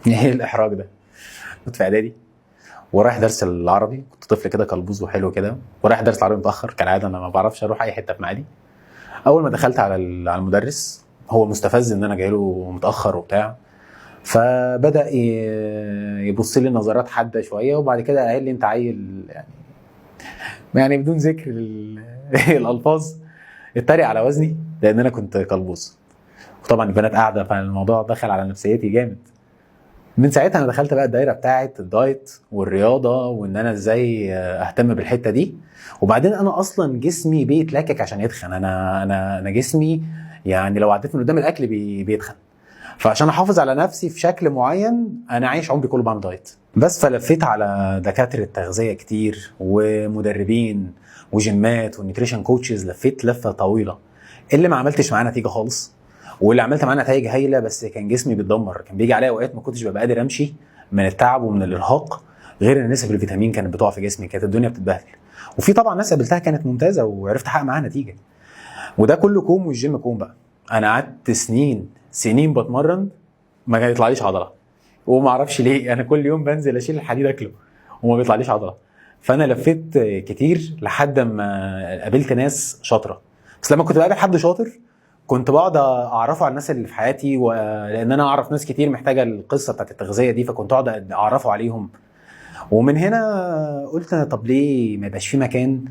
ايه الاحراج ده؟ كنت في اعدادي ورايح درس العربي، كنت طفل كده كلبوز وحلو كده، ورايح درس العربي متاخر كالعاده، انا ما بعرفش اروح اي حته في معادي. اول ما دخلت على على المدرس، هو مستفز ان انا جاي له متاخر وبتاع، فبدا يبص لي نظرات حاده شويه، وبعد كده قال لي انت عيل يعني بدون ذكر الالفاظ، اتريق على وزني لان انا كنت كلبوز. وطبعا البنات قاعده، فالموضوع دخل على نفسيتي جامد. من ساعتها انا دخلت بقى الدايره بتاعه الدايت والرياضه، وان انا ازاي اهتم بالحته دي. وبعدين انا اصلا جسمي بيتلكك عشان يتخن، انا جسمي يعني لو عديت من قدام الاكل بيتخن. فعشان احافظ على نفسي في شكل معين، انا عايش عمري كله بعمل دايت بس. فلفيت على دكاتره تغذيه كتير ومدربين وجيمات ونيوتريشن كوتشز، لفيت لفه طويله. اللي ما عملتش معاه نتيجه خالص، واللي عملت معاه نتائج هايله، بس كان جسمي بيتدمر. كان بيجي عليا اوقات ما كنتش ببقى قادر امشي من التعب ومن الارهاق، غير ان نسب الفيتامين كانت بتقع في جسمي، كانت الدنيا بتتبهدل. وفي طبعا ناس قابلتها كانت ممتازه وعرفت احقق معاها نتيجه. وده كله كوم، والجيم كوم بقى. انا قعدت سنين بتمرن ما يطلعليش عضله، وما اعرفش ليه. انا كل يوم بنزل اشيل الحديد اكله وما بيطلعليش عضله. فانا لفيت كتير لحد ما قابلت ناس شاطره. بس لما كنت بقابل حد شاطر كنت بقعد اعرفه على الناس اللي في حياتي، لان انا اعرف ناس كتير محتاجه القصه بتاعت التغذيه دي، فكنت اقعد اعرفه عليهم. ومن هنا قلت طب ليه ما يبقاش في مكان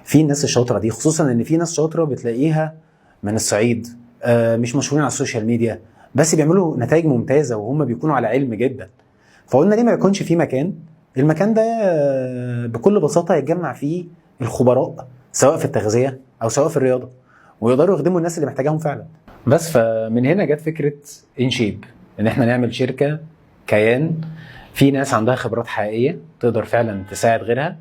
فيه الناس الشاطره دي، خصوصا ان في ناس شاطره بتلاقيها من الصعيد، مش مشهورين على السوشيال ميديا، بس بيعملوا نتائج ممتازه وهم بيكونوا على علم جدا. فقلنا ليه ما يكونش في مكان، المكان ده بكل بساطه يتجمع فيه الخبراء، سواء في التغذيه او سواء في الرياضه، ويقدروا يخدموا الناس اللي محتاجاهم فعلا. بس فمن هنا جت فكره انشيب، ان احنا نعمل شركه، كيان، في ناس عندها خبرات حقيقيه تقدر فعلا تساعد غيرها،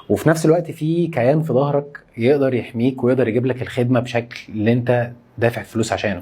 وفي نفس الوقت في كيان في ظهرك يقدر يحميك ويقدر يجيب لك الخدمه بشكل اللي انت دافع فلوس عشانه.